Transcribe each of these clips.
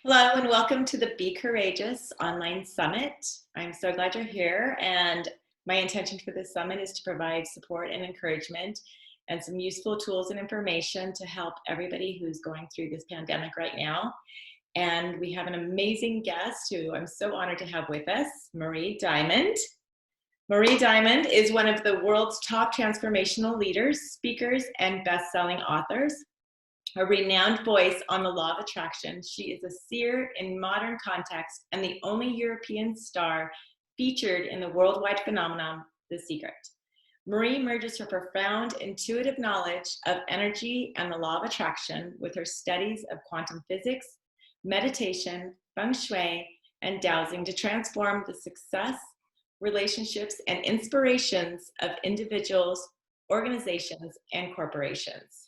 Hello and welcome to the Be Courageous online summit. I'm so glad you're here, and my intention for this summit is to provide support and encouragement and some useful tools and information to help everybody who's going through this pandemic right now. And we have an amazing guest who I'm so honored to have with us, Marie Diamond. Marie Diamond is one of the world's top transformational leaders, speakers, and best-selling authors. A renowned voice on the law of attraction, she is a seer in modern context and the only European star featured in the worldwide phenomenon, The Secret. Marie merges her profound intuitive knowledge of energy and the law of attraction with her studies of quantum physics, meditation, feng shui, and dowsing to transform the success, relationships, and inspirations of individuals, organizations, and corporations.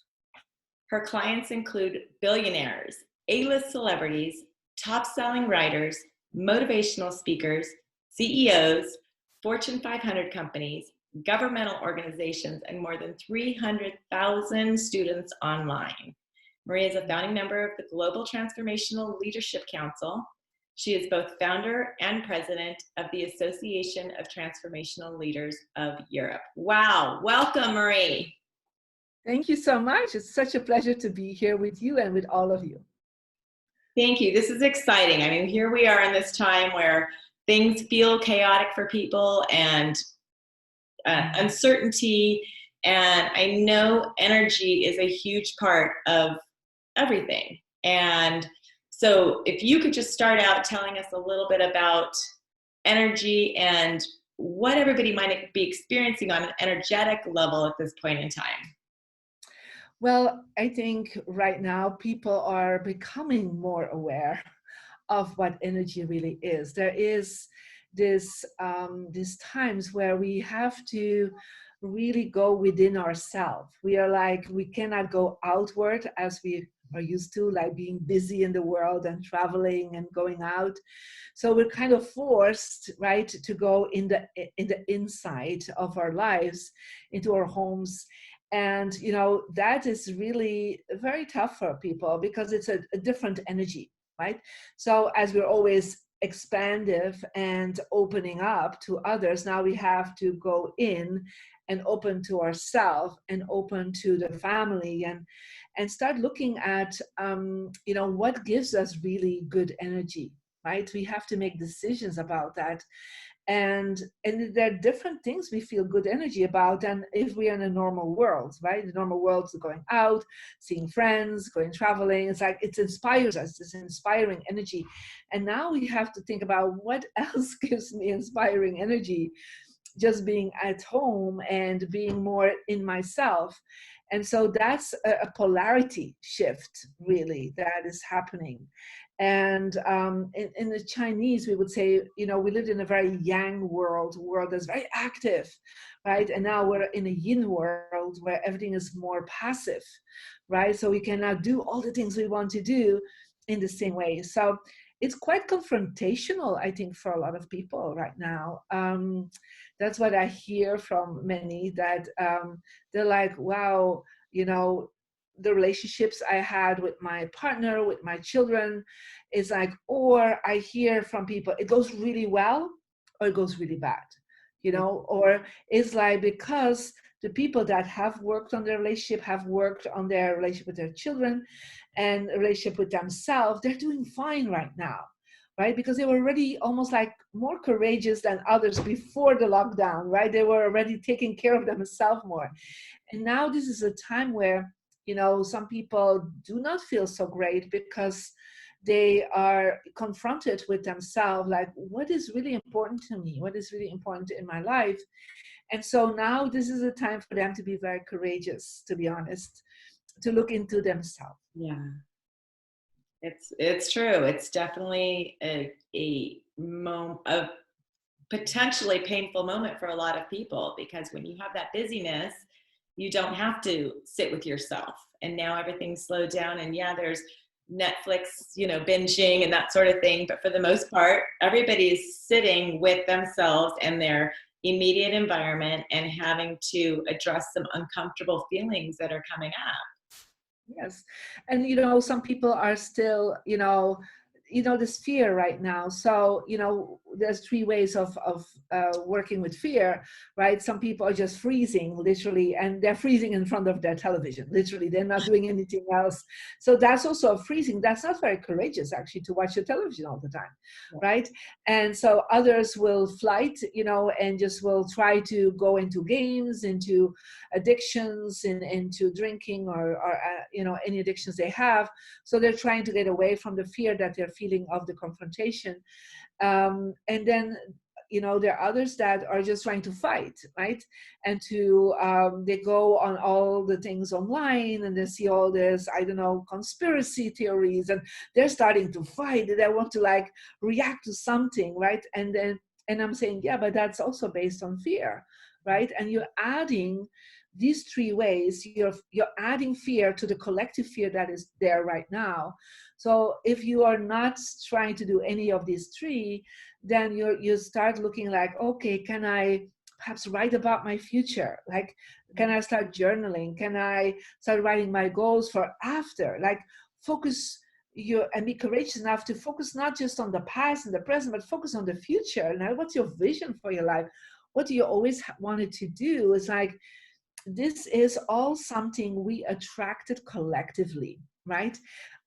Her clients include billionaires, A-list celebrities, top-selling writers, motivational speakers, CEOs, Fortune 500 companies, governmental organizations, and more than 300,000 students online. Marie is a founding member of the Global Transformational Leadership Council. She is both founder and president of the Association of Transformational Leaders of Europe. Wow, welcome, Marie. Thank you so much. It's such a pleasure to be here with you and with all of you. Thank you. This is exciting. I mean, here we are in this time where things feel chaotic for people and uncertainty. And I know energy is a huge part of everything. And so if you could just start out telling us a little bit about energy and what everybody might be experiencing on an energetic level at this point in time. Well, I think right now people are becoming more aware of what energy really is. There is these times where we have to really go within ourselves. We cannot go outward as we are used to, like being busy in the world and traveling and going out. So we're kind of forced, right, to go in the inside of our lives, into our homes. And, that is really very tough for people because it's a different energy, right? So as we're always expansive and opening up to others, now we have to go in and open to ourselves and open to the family and start looking at, what gives us really good energy, right? We have to make decisions about that. And there are different things we feel good energy about than if we're in a normal world, right? The normal world is going out, seeing friends, going traveling. It's like it inspires us, this inspiring energy. And now we have to think about what else gives me inspiring energy, just being at home and being more in myself. And so that's a polarity shift, really, that is happening. And in the Chinese, we would say, we lived in a very yang world that's very active, right? And now we're in a yin world where everything is more passive, right? So we cannot do all the things we want to do in the same way. So it's quite confrontational, I think, for a lot of people right now. That's what I hear from many, that they're like, wow, the relationships I had with my partner, with my children, is like, or I hear from people, it goes really well or it goes really bad, or it's like, because the people that have worked on their relationship, have worked on their relationship with their children and a relationship with themselves, they're doing fine right now, right? Because they were already almost like more courageous than others before the lockdown, right? They were already taking care of themselves more. And now this is a time where, some people do not feel so great because they are confronted with themselves, like, what is really important to me? What is really important in my life? And so now this is a time for them to be very courageous, to be honest, to look into themselves. Yeah, it's true. It's definitely a potentially painful moment for a lot of people, because when you have that busyness, you don't have to sit with yourself. And now everything's slowed down, and yeah, there's Netflix, binging and that sort of thing. But for the most part, everybody's sitting with themselves and their immediate environment and having to address some uncomfortable feelings that are coming up. Yes. And, some people are still, this fear right now. So, there's three ways of working with fear, right? Some people are just freezing, literally, and they're freezing in front of their television, literally. They're not doing anything else. So that's also a freezing. That's not very courageous, actually, to watch the television all the time, right? And so others will flight, and just will try to go into games, into addictions, into drinking, or any addictions they have. So they're trying to get away from the fear that they're feeling of the confrontation. And then, there are others that are just trying to fight, right? And they go on all the things online, and they see all this, I don't know, conspiracy theories, and they're starting to fight. They want to like react to something, right? And I'm saying, yeah, but that's also based on fear, right? And you're adding these three ways. You're adding fear to the collective fear that is there right now. So if you are not trying to do any of these three, then you start looking like, okay, can I perhaps write about my future? Like, can I start journaling? Can I start writing my goals for after? Like, focus and be courageous enough to focus not just on the past and the present, but focus on the future. Now, what's your vision for your life? What do you always wanted to do? It's like, this is all something we attracted collectively, right?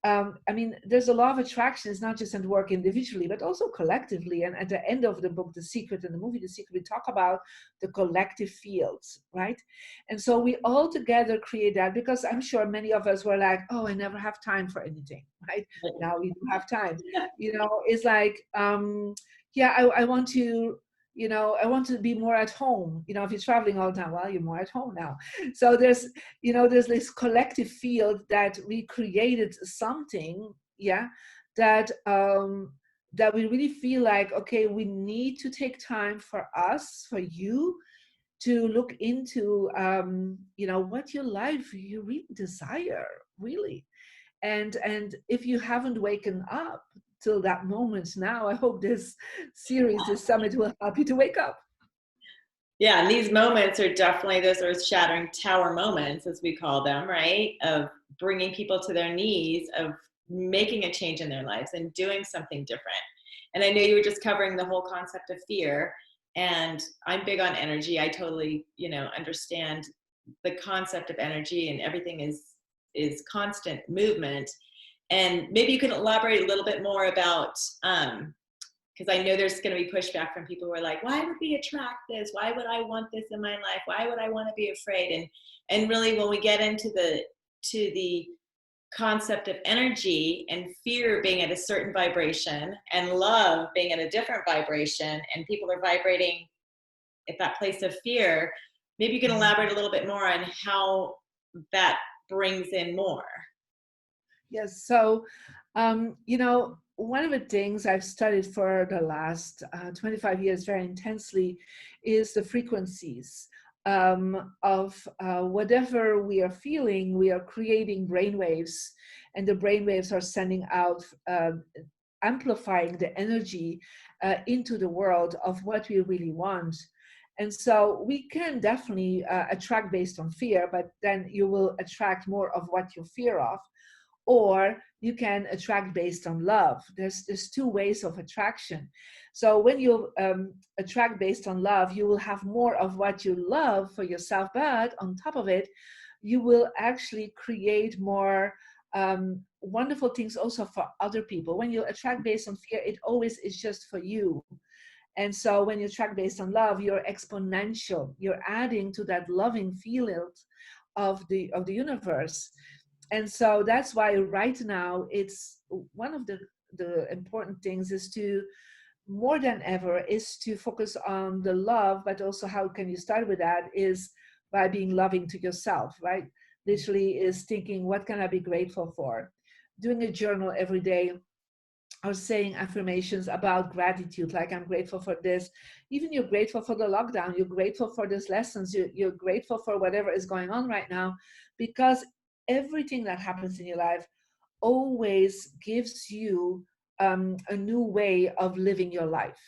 I mean, there's a law of attraction. It's not just at work individually, but also collectively. And at the end of the book, The Secret, and the movie The Secret, we talk about the collective fields, right? And so we all together create that, because I'm sure many of us were like, oh, I never have time for anything, right? Now we do have time. It's like, yeah, I want to, I want to be more at home. If you're traveling all the time, well, you're more at home now. So there's this collective field that we created something, yeah, that that we really feel like, okay, we need to take time for us, for you, to look into, what your life you really desire, really. And if you haven't waken up till that moment now, I hope this series, this summit, will help you to wake up. Yeah, and these moments are definitely those earth-shattering tower moments, as we call them, right? Of bringing people to their knees, of making a change in their lives and doing something different. And I know you were just covering the whole concept of fear, and I'm big on energy. I totally, understand the concept of energy, and everything is constant movement. And maybe you can elaborate a little bit more about, because I know there's going to be pushback from people who are like, why would we attract this? Why would I want this in my life? Why would I want to be afraid? And really, when we get into the concept of energy and fear being at a certain vibration and love being at a different vibration, and people are vibrating at that place of fear, maybe you can elaborate a little bit more on how that brings in more. Yes. So, one of the things I've studied for the last 25 years very intensely is the frequencies of whatever we are feeling. We are creating brainwaves, and the brainwaves are sending out, amplifying the energy into the world of what we really want. And so we can definitely attract based on fear, but then you will attract more of what you fear of. Or you can attract based on love. There's two ways of attraction. So when you attract based on love, you will have more of what you love for yourself, but on top of it, you will actually create more wonderful things also for other people. When you attract based on fear, it always is just for you. And so when you attract based on love, you're exponential. You're adding to that loving field of the universe. And so that's why right now, it's one of the important things is to, more than ever, is to focus on the love, but also how can you start with that is by being loving to yourself, right? Literally is thinking, what can I be grateful for? Doing a journal every day, or saying affirmations about gratitude, like I'm grateful for this. Even you're grateful for the lockdown, you're grateful for these lessons, you're grateful for whatever is going on right now, because everything that happens in your life always gives you a new way of living your life.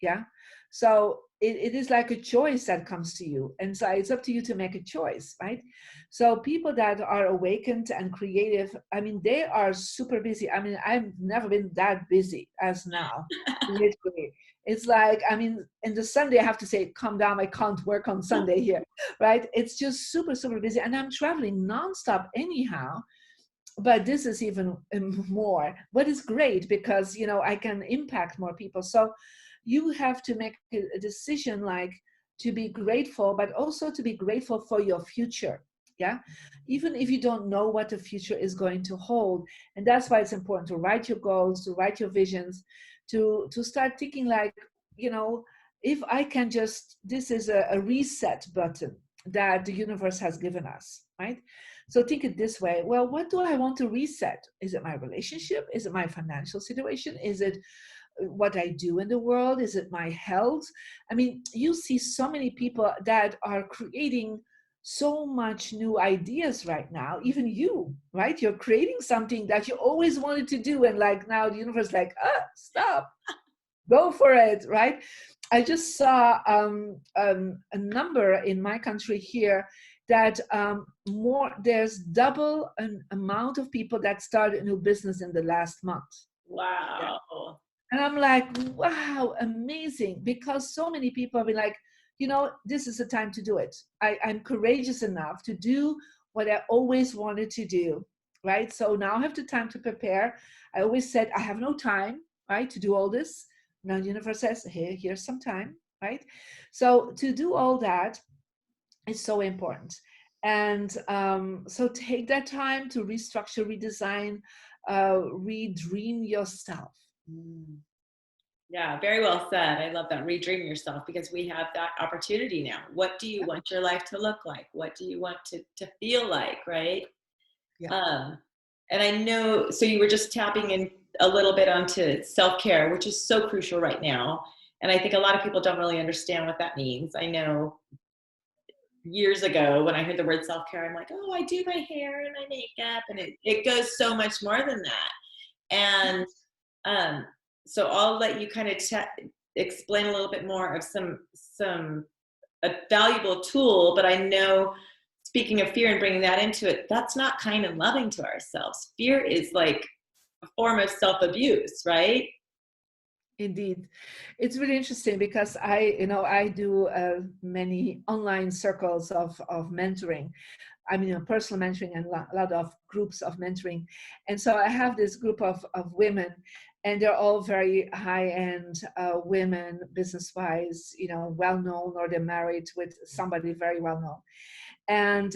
Yeah. So it is like a choice that comes to you. And so it's up to you to make a choice, right? So people that are awakened and creative, I mean, they are super busy. I mean, I've never been that busy as now, literally. It's like, I mean, in the Sunday, I have to say, calm down, I can't work on Sunday here, right? It's just super, super busy. And I'm traveling nonstop anyhow, but this is even more. But it's great because, you know, I can impact more people. So you have to make a decision, like, to be grateful, but also to be grateful for your future. Yeah, even if you don't know what the future is going to hold. And that's why it's important to write your goals, to write your visions, to start thinking like, you know, if I can just, this is a reset button that the universe has given us, right? So think it this way. Well, what do I want to reset? Is it my relationship? Is it my financial situation? Is it what I do in the world? Is it my health? I mean, you see so many people that are creating so much new ideas right now. Even you, right? You're creating something that you always wanted to do. And like now the universe is like, stop, go for it, right? I just saw a number in my country here that there's double an amount of people that started a new business in the last month. Yeah. Wow. And I'm like, wow, amazing. Because so many people have been like, you know, this is the time to do it. I'm courageous enough to do what I always wanted to do, right? So now I have the time to prepare. I always said, I have no time, right, to do all this. Now the universe says, hey, here's some time, right? So to do all that is so important. And so take that time to restructure, redesign, redream yourself. Mm. Yeah, very well said. I love that. Redream yourself, because we have that opportunity now. What do you want your life to look like? What do you want to feel like, right? Yeah. Um, and I know, so you were just tapping in a little bit onto self-care, which is so crucial right now. And I think a lot of people don't really understand what that means. I know years ago when I heard the word self-care, I'm like, oh, I do my hair and my makeup, and it goes so much more than that. And um, so I'll let you kind of explain a little bit more of some a valuable tool. But I know, speaking of fear and bringing that into it, that's not kind and loving to ourselves. Fear is like a form of self-abuse, right? Indeed. It's really interesting because I do many online circles of mentoring. I mean, personal mentoring and a lot of groups of mentoring. And so I have this group of women, and they're all very high-end women, business-wise, you know, well-known, or they're married with somebody very well-known. And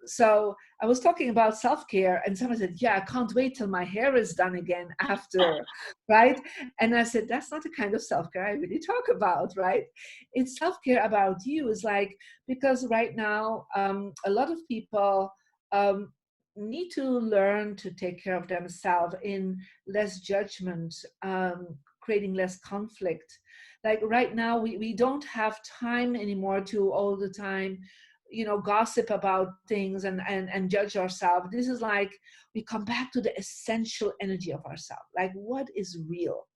so I was talking about self-care, and someone said, yeah, I can't wait till my hair is done again after, right? And I said, that's not the kind of self-care I really talk about, right? It's self-care about you. Is like, because right now, a lot of people need to learn to take care of themselves in less judgment, creating less conflict. Like right now, we don't have time anymore to all the time, you know, gossip about things and judge ourselves. This is like, we come back to the essential energy of ourselves. Like, what is real?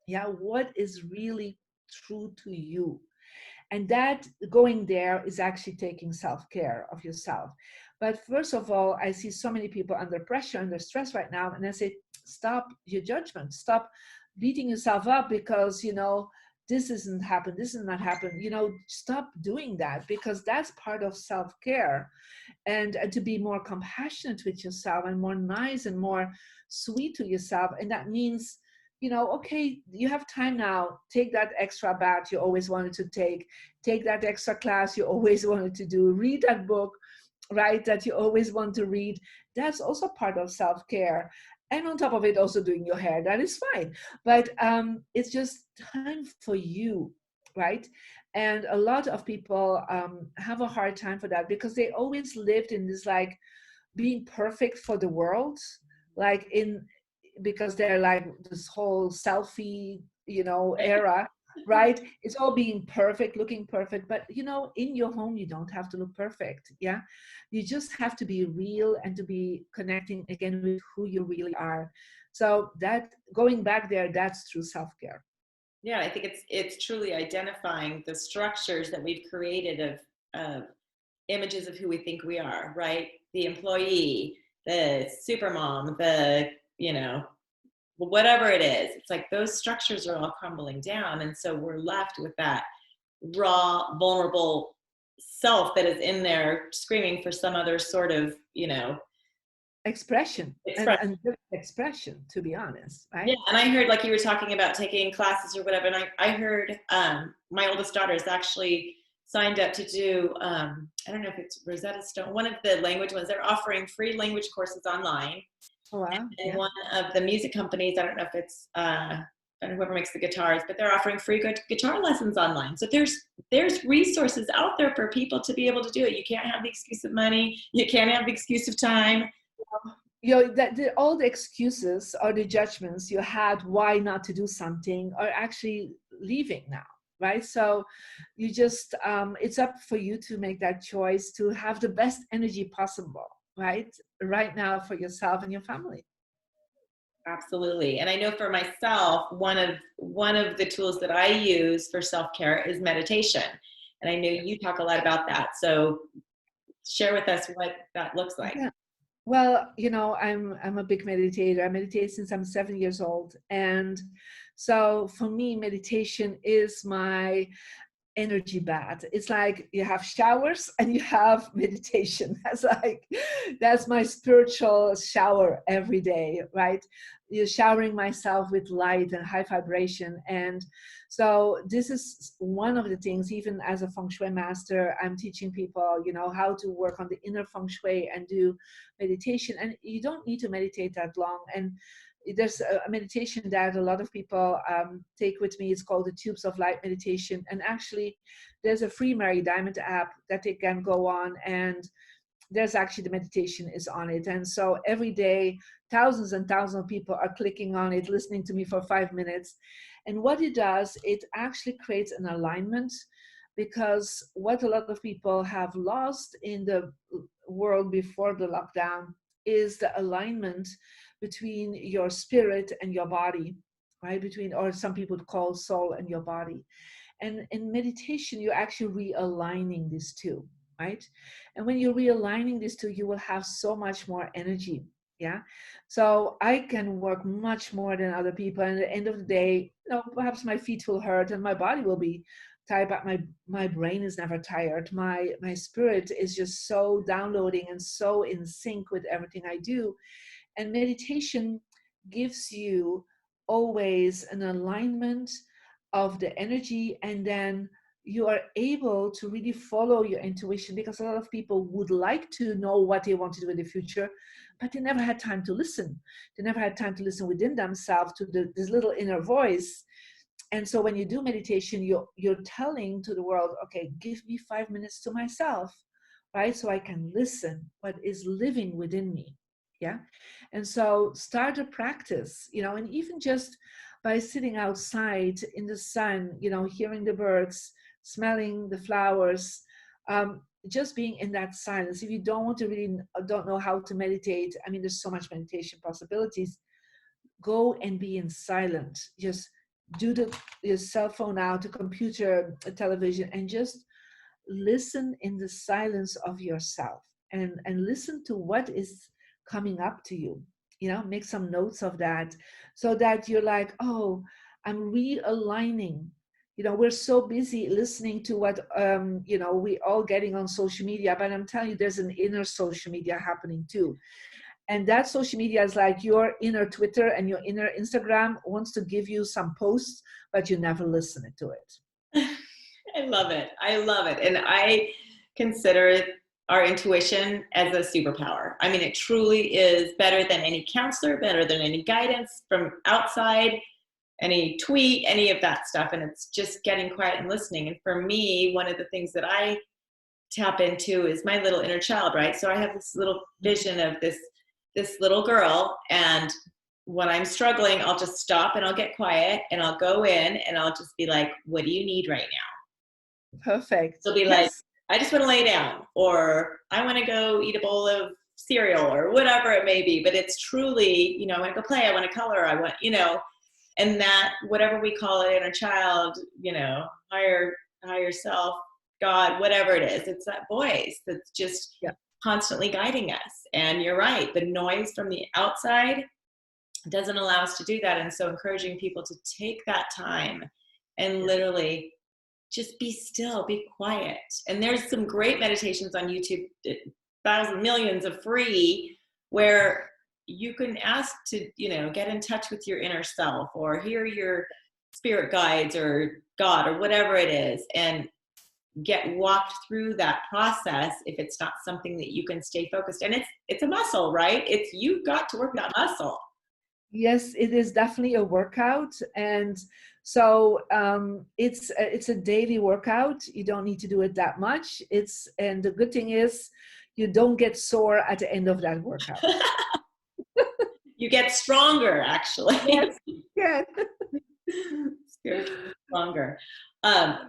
Yeah, what is really true to you? And that, going there, is actually taking self-care of yourself. But first of all, I see so many people under pressure, under stress right now, and I say, stop your judgment, stop beating yourself up because, you know, this isn't happened, this is not happened, you know, stop doing that, because that's part of self-care. And to be more compassionate with yourself and more nice and more sweet to yourself. And that means, you know, okay, you have time now, take that extra bath you always wanted to take that extra class you always wanted to do, read that book, right, that you always want to read. That's also part of self-care. And on top of it, also doing your hair, that is fine. But it's just time for you, right? And a lot of people have a hard time for that because they always lived in this, like, being perfect for the world, like in, because they're like this whole selfie, you know, era, right? It's all being perfect, looking perfect. But, you know, in your home, you don't have to look perfect. Yeah. You just have to be real and to be connecting again with who you really are. So that, going back there, that's true self-care. Yeah, I think it's truly identifying the structures that we've created of images of who we think we are, right? The employee, the supermom, the, you know, whatever it is. It's like those structures are all crumbling down. And so we're left with that raw, vulnerable self that is in there screaming for some other sort of, Expression and expression. good expression, to be honest, Yeah, right? and I heard like you were talking about taking classes or whatever, and I heard my oldest daughter is actually signed up to do I don't know if it's Rosetta Stone, one of the language ones. They're offering free language courses online, Oh wow, and yeah. one of the music companies, I don't know if it's I don't know whoever makes the guitars, but they're offering free guitar lessons online. So there's resources out there for people to be able to do it. You can't have the excuse of money. You can't have the excuse of time. All the excuses or the judgments you had why not to do something are actually leaving now, right? So you just it's up for you to make that choice to have the best energy possible, right now for yourself and your family. Absolutely. And I know for myself, one of the tools that I use for self-care is meditation. And I know you talk a lot about that. So share with us what that looks like. Yeah. Well, I'm a big meditator. I meditate since I'm 7 years old. And so for me, meditation is my energy bath. It's like you have showers and you have meditation. That's my spiritual shower every day, right? You're showering myself with light and high vibration. And so this is one of the things, even as a feng shui master, I'm teaching people, how to work on the inner feng shui and do meditation. And you don't need to meditate that long. And there's a meditation that a lot of people take with me. It's called the Tubes of Light meditation. And actually, there's a free Mary Diamond app that they can go on, and there's actually the meditation is on it. And so every day, thousands and thousands of people are clicking on it, listening to me for 5 minutes. And what it does, it actually creates an alignment, because what a lot of people have lost in the world before the lockdown is the alignment between your spirit and your body, right? Or some people call soul and your body. And in meditation, you're actually realigning these two, right? And when you're realigning these two, you will have so much more energy. Yeah. So I can work much more than other people. And at the end of the day, perhaps my feet will hurt and my body will be tired, but my brain is never tired. My spirit is just so downloading and so in sync with everything I do. And meditation gives you always an alignment of the energy, and then you are able to really follow your intuition, because a lot of people would like to know what they want to do in the future, but they never had time to listen. They never had time to listen within themselves to this little inner voice. And so when you do meditation, you're telling to the world, okay, give me 5 minutes to myself, right? So I can listen what is living within me. Yeah. And so start a practice, and even just by sitting outside in the sun, hearing the birds, smelling the flowers, just being in that silence. If you don't want to really don't know how to meditate, I mean, there's so much meditation possibilities. Go and be in silence. Just do your cell phone out, the computer, a television, and just listen in the silence of yourself, and listen to what is coming up to you. Make some notes of that, so that you're like, oh, I'm realigning. We're so busy listening to what we all getting on social media, but I'm telling you, there's an inner social media happening too. And that social media is like your inner Twitter and your inner Instagram wants to give you some posts, but you never listen to it. I love it. I love it. And I consider our intuition as a superpower. I mean, it truly is better than any counselor, better than any guidance from outside, any tweet, any of that stuff. And it's just getting quiet and listening. And for me, one of the things that I tap into is my little inner child, right? So I have this little vision of this little girl, and when I'm struggling, I'll just stop and I'll get quiet and I'll go in and I'll just be like, what do you need right now? Perfect. She'll be like, Yes. I just want to lay down, or I want to go eat a bowl of cereal, or whatever it may be. But it's truly, I want to go play, I want to color, I want, And that, whatever we call it, inner child, you know, higher self, God, whatever it is, it's that voice that's just Yeah. constantly guiding us. And you're right, the noise from the outside doesn't allow us to do that. And so encouraging people to take that time and Yeah. literally just be still, be quiet. And there's some great meditations on YouTube, thousands, millions of free, where you can ask to, you know, get in touch with your inner self or hear your spirit guides or God or whatever it is, and get walked through that process if it's not something that you can stay focused. And it's a muscle, right? It's, you've got to work that muscle. Yes, it is definitely a workout, and so it's a daily workout. You don't need to do it that much. And the good thing is, you don't get sore at the end of that workout. You get stronger, actually. Yes, yeah. Spiritually stronger.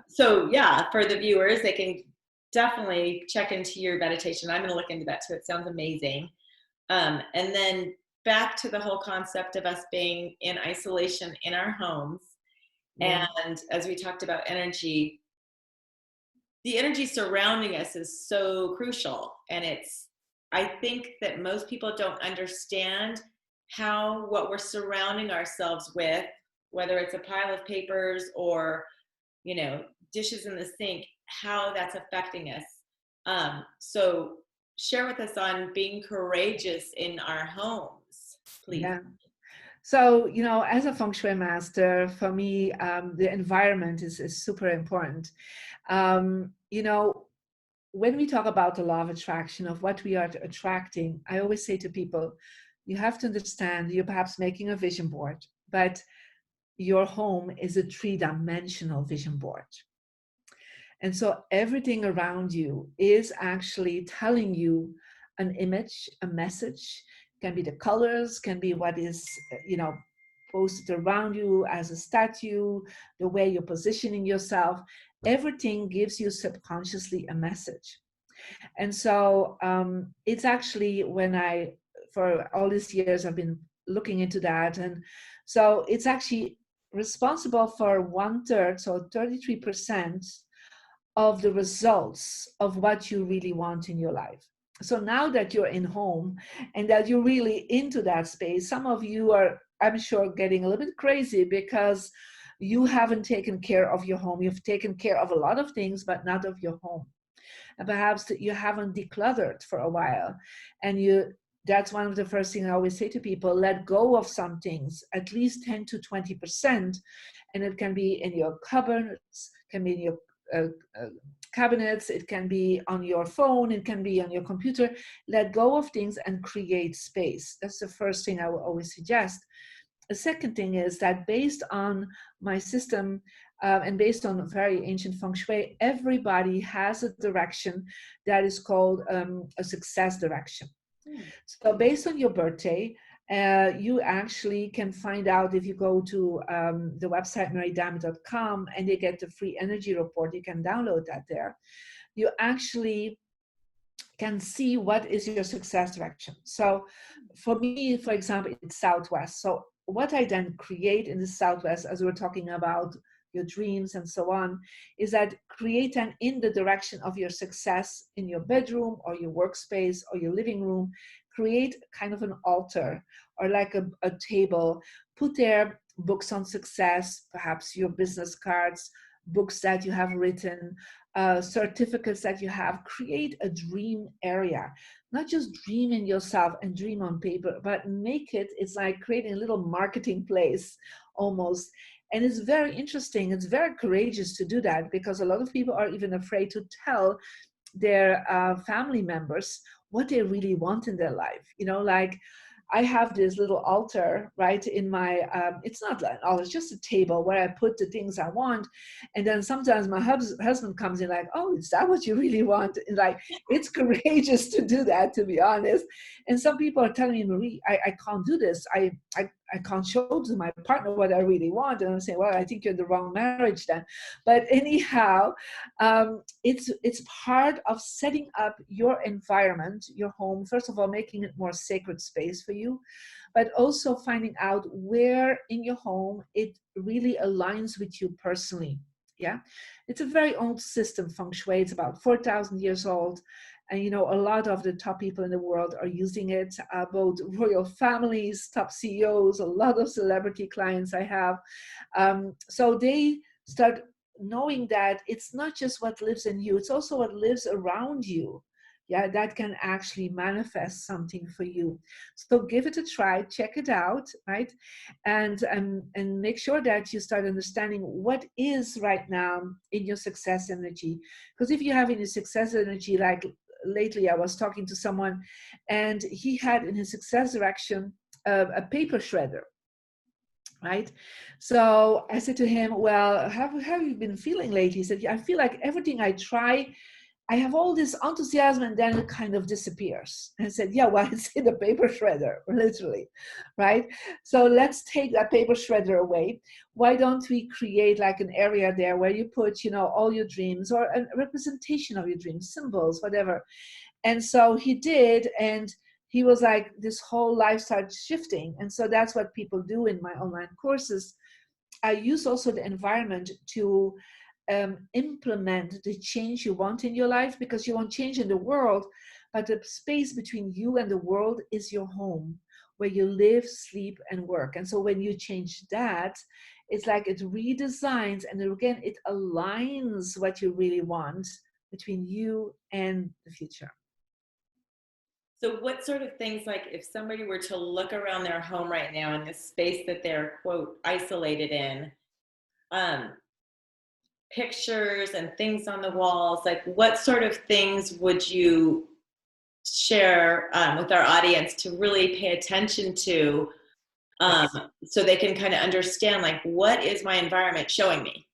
So yeah, for the viewers, they can definitely check into your meditation. I'm going to look into that too. It sounds amazing. And then back to the whole concept of us being in isolation in our homes. Yeah. And as we talked about energy, the energy surrounding us is so crucial. And I think that most people don't understand how what we're surrounding ourselves with, whether it's a pile of papers or, you know, dishes in the sink, how that's affecting us. So share with us on being courageous in our homes, please. Yeah. So, you know, as a feng shui master, for me, the environment is super important. You know, when we talk about the law of attraction, of what we are attracting, I always say to people, you have to understand you're perhaps making a vision board, but your home is a three-dimensional vision board. And so everything around you is actually telling you an image, a message. Can be the colors, can be what is, you know, posted around you as a statue, the way you're positioning yourself. Everything gives you subconsciously a message. And so it's actually for all these years, I've been looking into that. And so it's actually responsible for 1/3, so 33% of the results of what you really want in your life. So now that you're in home and that you're really into that space, some of you are, I'm sure, getting a little bit crazy because you haven't taken care of your home. You've taken care of a lot of things, but not of your home. And perhaps that you haven't decluttered for a while. And that's one of the first things I always say to people: let go of some things, at least 10 to 20%. And it can be in your cupboards, can be in your uh, uh, cabinets, it can be on your phone, it can be on your computer. Let go of things and create space. That's the first thing I will always suggest. The second thing is that based on my system and based on very ancient feng shui, everybody has a direction that is called a success direction. So based on your birthday, you actually can find out if you go to the website marydiamond.com and you get the free energy report. You can download that there. You actually can see what is your success direction. So for me, for example, it's Southwest. So what I then create in the Southwest, as we're talking about your dreams and so on, is that create an in the direction of your success in your bedroom or your workspace or your living room. Create kind of an altar or like a table. Put there books on success, perhaps your business cards, books that you have written, certificates that you have. Create a dream area. Not just dream in yourself and dream on paper, but it's like creating a little marketing place almost. And it's very interesting. It's very courageous to do that because a lot of people are even afraid to tell their family members what they really want in their life. You know, like I have this little altar right in my, it's not an altar, it's just a table where I put the things I want. And then sometimes my husband comes in like, oh, is that what you really want? And like, it's courageous to do that, to be honest. And some people are telling me, Marie, I can't do this. I can't show to my partner what I really want. And I'm saying, well, I think you're in the wrong marriage then. But anyhow, it's part of setting up your environment, your home, first of all, making it more sacred space for you, but also finding out where in your home it really aligns with you personally. Yeah, it's a very old system, feng shui. It's about 4,000 years old. And a lot of the top people in the world are using it, both royal families, top CEOs, a lot of celebrity clients I have. So they start knowing that it's not just what lives in you, it's also what lives around you. Yeah, that can actually manifest something for you. So give it a try, check it out, right? And make sure that you start understanding what is right now in your success energy. Because if you have in your success energy, like lately I was talking to someone and he had in his success direction a paper shredder, right? So I said to him, well, how have you been feeling lately? He said, yeah, I feel like everything I try, I have all this enthusiasm and then it kind of disappears. And I said, yeah, well, it's in the paper shredder, literally, right? So let's take that paper shredder away. Why don't we create like an area there where you put, all your dreams or a representation of your dreams, symbols, whatever. And so he did, and he was like, this whole life started shifting. And so that's what people do in my online courses. I use also the environment to implement the change you want in your life, because you want change in the world, but the space between you and the world is your home, where you live, sleep, and work. And so when you change that, it's like it redesigns, and again, it aligns what you really want between you and the future. So what sort of things, like if somebody were to look around their home right now in this space that they're quote isolated in, um, pictures and things on the walls, like what sort of things would you share with our audience to really pay attention to, Yes. so they can kind of understand, like, what is my environment showing me?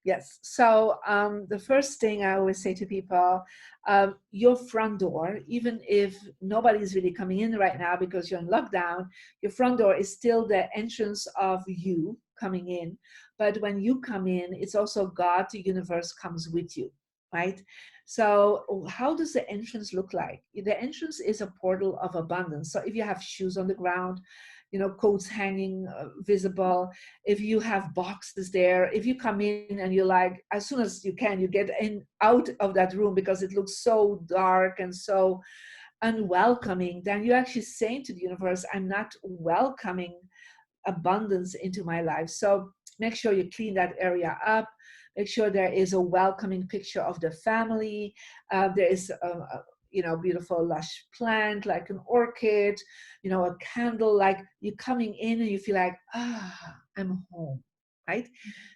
Yes. So the first thing I always say to people, your front door, even if nobody's really coming in right now because you're in lockdown, your front door is still the entrance of you coming in. But when you come in, it's also God, the universe comes with you, right? So how does the entrance look like? The entrance is a portal of abundance. So if you have shoes on the ground, coats hanging visible, if you have boxes there, if you come in and you're like, as soon as you can, you get in out of that room because it looks so dark and so unwelcoming, then you're actually saying to the universe, I'm not welcoming abundance into my life. So make sure you clean that area up. Make sure there is a welcoming picture of the family. There is beautiful lush plant like an orchid, a candle, like you're coming in and you feel like, I'm home, right?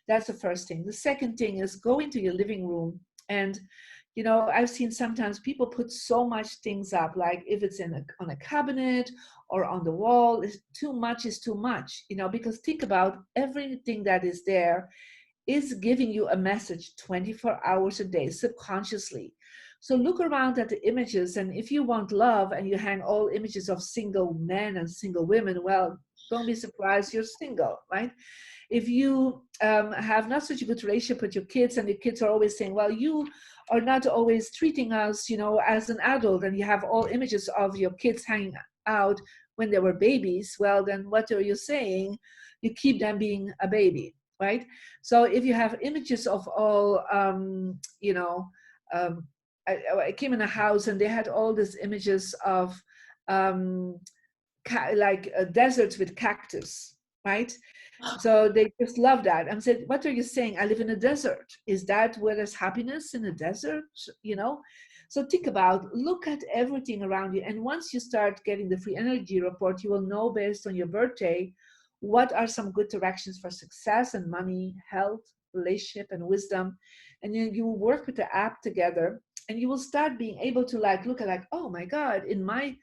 That's the first thing. The second thing is go into your living room. And I've seen sometimes people put so much things up, like if it's on a cabinet or on the wall, too much is too much, because think about everything that is there is giving you a message 24 hours a day subconsciously. So look around at the images, and if you want love and you hang all images of single men and single women, well, don't be surprised you're single, right? If you have not such a good relationship with your kids and your kids are always saying, well, you are not always treating us, as an adult, and you have all images of your kids hanging out when they were babies, well, then what are you saying? You keep them being a baby, right? So if you have images of all, I came in a house and they had all these images of um, deserts with cactus, right? So they just love that. I said, what are you saying? I live in a desert. Is that where there's happiness, in a desert? So think about, look at everything around you. And once you start getting the free energy report, you will know based on your birthday, what are some good directions for success and money, health, relationship, and wisdom. And then you will work with the app together and you will start being able to look at oh my God, in my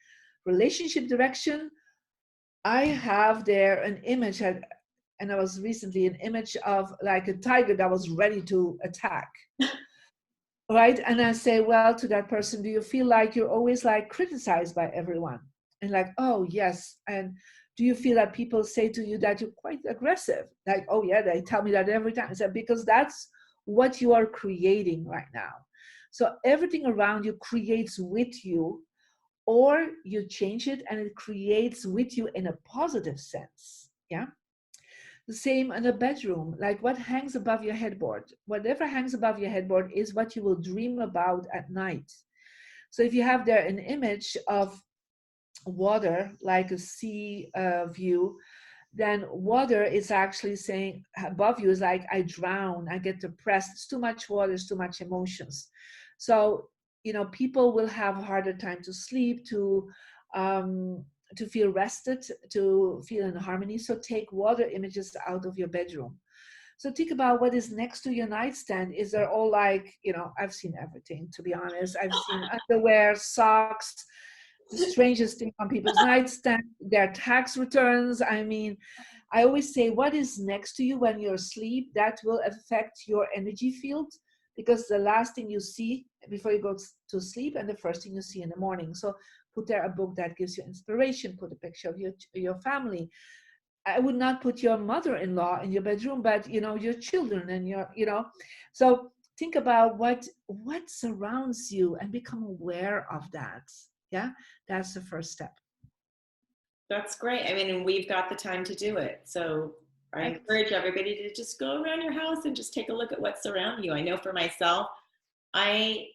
relationship direction, I have there an image, and I was recently an image of like a tiger that was ready to attack. Right? And I say, well, to that person, do you feel like you're always criticized by everyone? And oh, yes. And do you feel that people say to you that you're quite aggressive? Like, oh, yeah, they tell me that every time. I said, because that's what you are creating right now. So everything around you creates with you or you change it and it creates with you in a positive sense. Yeah. The same in a bedroom, like what hangs above your headboard. Whatever hangs above your headboard is what you will dream about at night. So if you have there an image of water, like a sea view, then water is actually saying above you is like, I drown, I get depressed, it's too much water, it's too much emotions. So, people will have a harder time to sleep, um, to feel rested, to feel in harmony. So take water images out of your bedroom. So think about what is next to your nightstand. Is there all like, I've seen everything, to be honest. I've seen underwear, socks, the strangest thing on people's nightstand, their tax returns. I mean, I always say, what is next to you when you're asleep, that will affect your energy field, because the last thing you see before you go to sleep and the first thing you see in the morning. So put there a book that gives you inspiration, put a picture of your family. I would not put your mother-in-law in your bedroom, but your children and so think about what surrounds you and become aware of that. Yeah, that's the first step. That's great. I mean, and we've got the time to do it. So I Correct. encourage everybody to just go around your house and just take a look at what's around you. I know for myself, I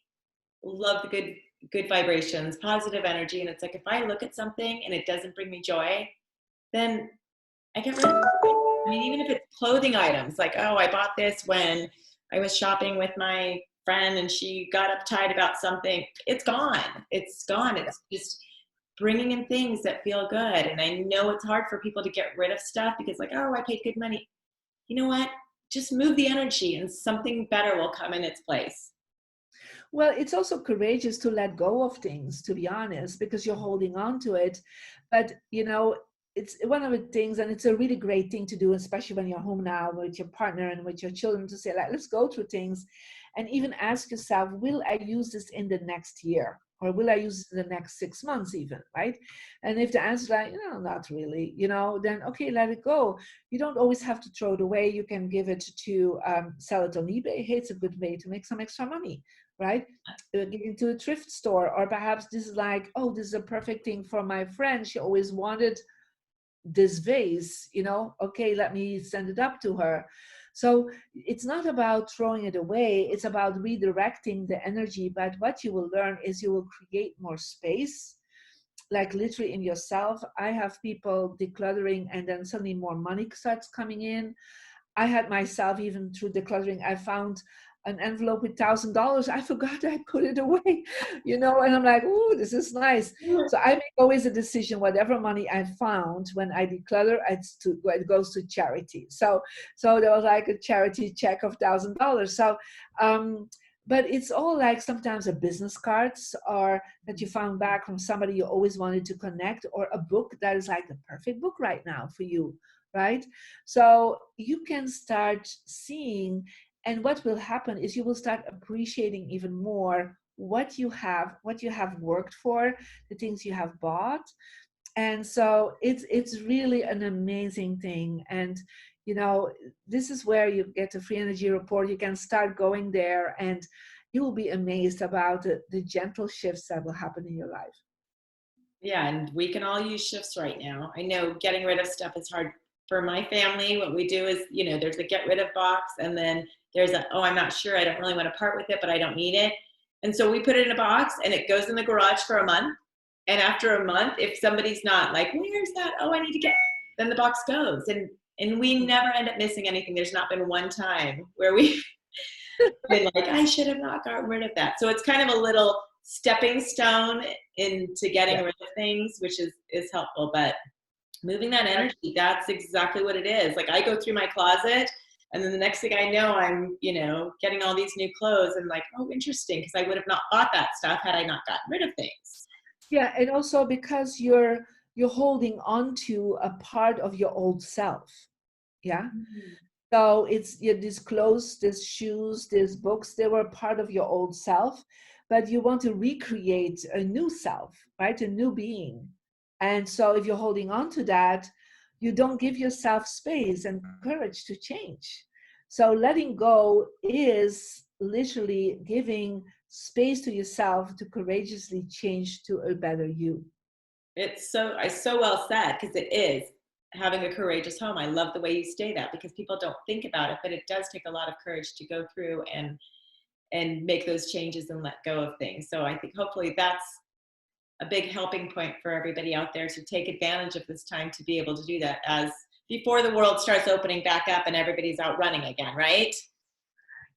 love the good vibrations, positive energy. And it's like if I look at something and it doesn't bring me joy, then I get rid of it. I mean, even if it's clothing items, like, oh, I bought this when I was shopping with my friend and she got uptight about something, it's gone. It's gone. It's just bringing in things that feel good. And I know it's hard for people to get rid of stuff because, like, oh, I paid good money. You know what? Just move the energy and something better will come in its place. Well, it's also courageous to let go of things, to be honest, because you're holding on to it. But, it's one of the things, and it's a really great thing to do, especially when you're home now with your partner and with your children, to say, like, let's go through things and even ask yourself, will I use this in the next year? Or will I use it in the next 6 months even, right? And if the answer is like, not really, then okay, let it go. You don't always have to throw it away. You can give it to, sell it on eBay. Hey, it's a good way to make some extra money, right? Getting to a thrift store, or perhaps this is like, oh, this is a perfect thing for my friend. She always wanted this vase, okay, let me send it up to her. So it's not about throwing it away, it's about redirecting the energy. But what you will learn is you will create more space, like literally in yourself. I have people decluttering and then suddenly more money starts coming in. I had myself, even through decluttering, I found an envelope with $1,000. I forgot I put it away, and I'm like, oh, this is nice. So I make always a decision, whatever money I found when I declutter, it goes to charity. So there was like a charity check of $1,000. So, but it's all like sometimes a business cards, or that you found back from somebody you always wanted to connect, or a book that is like the perfect book right now for you, right? So you can start seeing, and what will happen is you will start appreciating even more what you have worked for, the things you have bought. And so it's really an amazing thing. And this is where you get a free energy report. You can start going there, and you will be amazed about the gentle shifts that will happen in your life. Yeah, and we can all use shifts right now. I know getting rid of stuff is hard for my family. What we do is, there's a get rid of box, and then there's a, oh, I'm not sure, I don't really want to part with it, but I don't need it. And so we put it in a box and it goes in the garage for a month. And after a month, if somebody's not like, where's that? Oh, I need to get, then the box goes. And we never end up missing anything. There's not been one time where we've been like, I should have not gotten rid of that. So it's kind of a little stepping stone into getting Yeah. rid of things, which is helpful. But moving that energy, that's exactly what it is. Like I go through my closet and then the next thing I know, I'm, getting all these new clothes and like, oh, interesting. Because I would have not bought that stuff had I not gotten rid of things. Yeah, and also because you're holding on to a part of your old self. Yeah. Mm. So it's, these clothes, these shoes, these books, they were part of your old self, but you want to recreate a new self, right? A new being. And so if you're holding on to that, you don't give yourself space and courage to change. So letting go is literally giving space to yourself to courageously change to a better you. It's so well said, because it is having a courageous home. I love the way you say that, because people don't think about it, but it does take a lot of courage to go through and make those changes and let go of things. So I think hopefully that's a big helping point for everybody out there, to take advantage of this time to be able to do that, as before the world starts opening back up and everybody's out running again, right?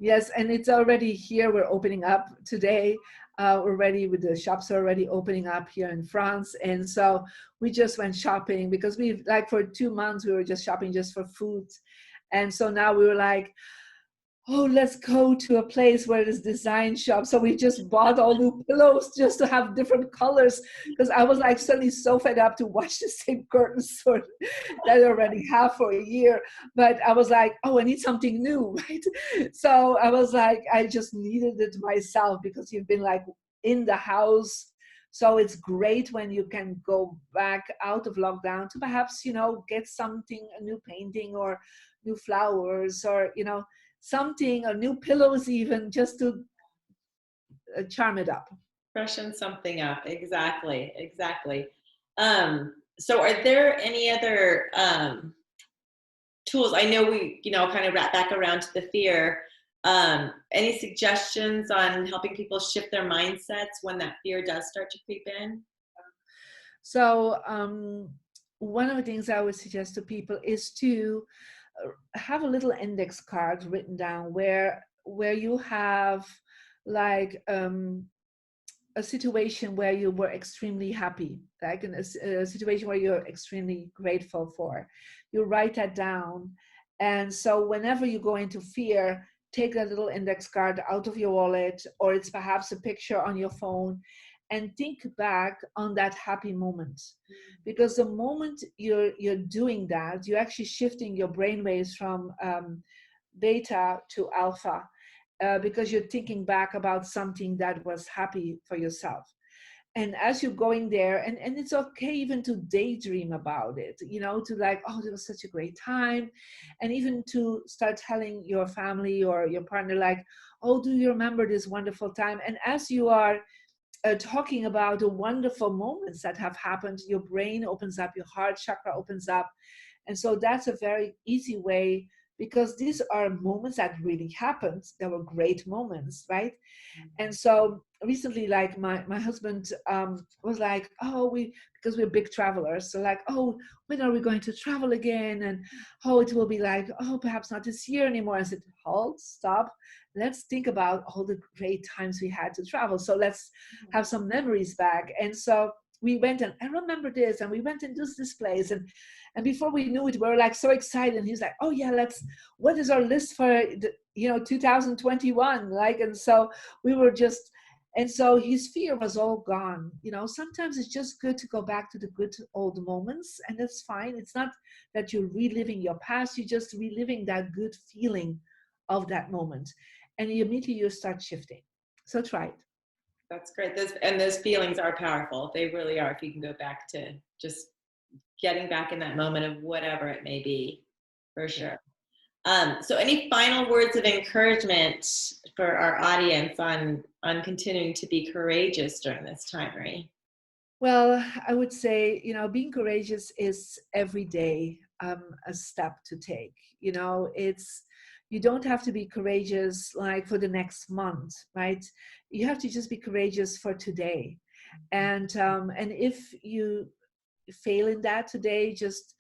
Yes, and it's already here. We're opening up today. Already with the shops are already opening up here in France. And so we just went shopping, because we, like, for 2 months, we were just shopping just for food. And so now we were like, oh, let's go to a place where there's design shop. So we just bought all new pillows just to have different colors, because I was like suddenly so fed up to watch the same curtains that I already have for a year. But I was like, oh, I need something new, right? So I was like, I just needed it myself, because you've been like in the house. So it's great when you can go back out of lockdown to perhaps, get something, a new painting or new flowers, or, something, or new pillows even, just to charm it up. Freshen something up. Exactly. Exactly. So are there any other tools? I know we, kind of wrap back around to the fear. Any suggestions on helping people shift their mindsets when that fear does start to creep in? So one of the things I would suggest to people is to have a little index card written down where you have, like, a situation where you were extremely happy, like in a situation where you're extremely grateful for. You write that down. And so whenever you go into fear, take that little index card out of your wallet, or it's perhaps a picture on your phone, and think back on that happy moment. Because the moment you're doing that, you're actually shifting your brain waves from beta to alpha, because you're thinking back about something that was happy for yourself. And as you're going there, and it's okay even to daydream about it, to like, oh, it was such a great time. And even to start telling your family or your partner, like, oh, do you remember this wonderful time? And as you are talking about the wonderful moments that have happened, your brain opens up, your heart chakra opens up. And so that's a very easy way, because these are moments that really happened. There were great moments, right? And so recently, like, my husband was like, oh, because we're big travelers, so like, oh, when are we going to travel again? And oh, it will be like, oh, perhaps not this year anymore. I said, halt, stop, let's think about all the great times we had to travel, so let's have some memories back. And so we went, and I remember this, and we went and this place, and before we knew it, we were like so excited. And he's like, oh yeah, what is our list for 2021, like? And so we were just, and so his fear was all gone. Sometimes it's just good to go back to the good old moments, and that's fine. It's not that you're reliving your past, you're just reliving that good feeling of that moment, and immediately you start shifting. So try it. That's great. Those feelings are powerful. They really are. If you can go back to just getting back in that moment of whatever it may be, for sure. So any final words of encouragement for our audience on continuing to be courageous during this time, Marie? Well, I would say, being courageous is every day a step to take. You don't have to be courageous like for the next month, right? You have to just be courageous for today. And if you fail in that today, just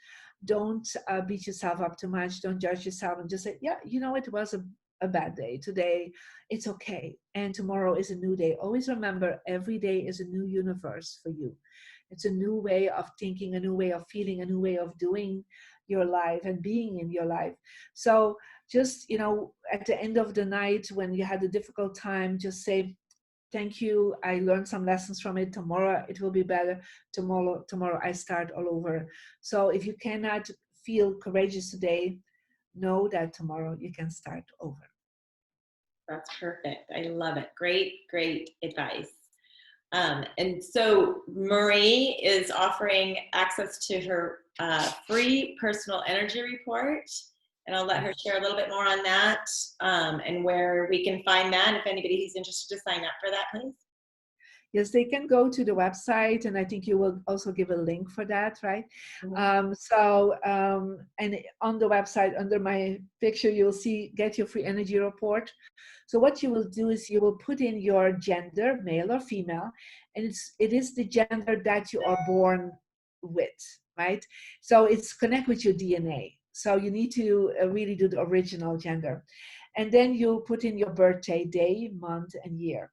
don't beat yourself up too much. Don't judge yourself, and just say, yeah, it was a bad day today. It's okay. And tomorrow is a new day. Always remember, every day is a new universe for you. It's a new way of thinking, a new way of feeling, a new way of doing your life and being in your life. So just, at the end of the night, when you had a difficult time, just say, thank you, I learned some lessons from it. Tomorrow it will be better. Tomorrow I start all over. So if you cannot feel courageous today, know that tomorrow you can start over. That's perfect. I love it. Great, great advice. And so Marie is offering access to her free personal energy report. And I'll let her Yes. share a little bit more on that, and where we can find that. If anybody who's interested to sign up for that, please. Yes, they can go to the website, and I think you will also give a link for that, right? Mhm. And on the website, under my picture, you'll see Get Your Free Energy Report. So what you will do is you will put in your gender, male or female, and it is the gender that you are born with, right? So it's connect with your DNA. So you need to really do the original gender. And then you put in your birthday, day, month, and year.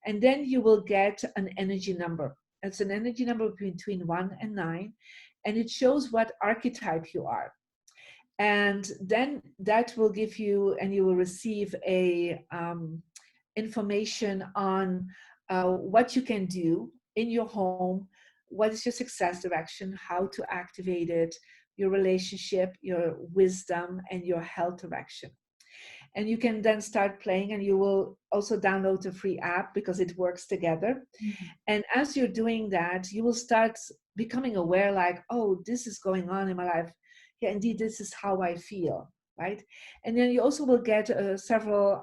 And then you will get an energy number. It's an energy number between 1 and 9, and it shows what archetype you are. And then that will give you, and you will receive a information on what you can do in your home, what is your success direction, how to activate it, your relationship, your wisdom, and your health direction. And you can then start playing, and you will also download a free app because it works together. And as you're doing that, you will start becoming aware, like, oh, this is going on in my life. Yeah, indeed, this is how I feel, right? And then you also will get several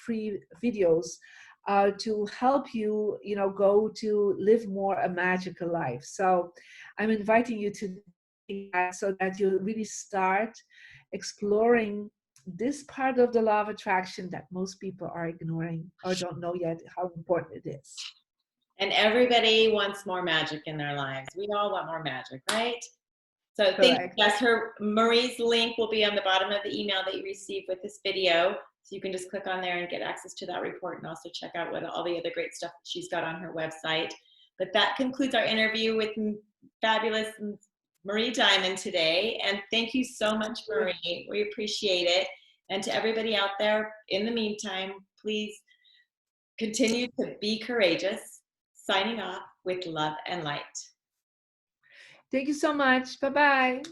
free videos to help you, go to live more a magical life. So I'm inviting you to do that so that you really start exploring this part of the law of attraction that most people are ignoring or don't know yet how important it is. And everybody wants more magic in their lives. We all want more magic, right? So thank you, Correct. Jess. Marie's link will be on the bottom of the email that you receive with this video. So you can just click on there and get access to that report, and also check out all the other great stuff that she's got on her website. But that concludes our interview with fabulous Marie Diamond today. And thank you so much, Marie. We appreciate it. And to everybody out there, in the meantime, please continue to be courageous. Signing off with love and light. Thank you so much. Bye-bye.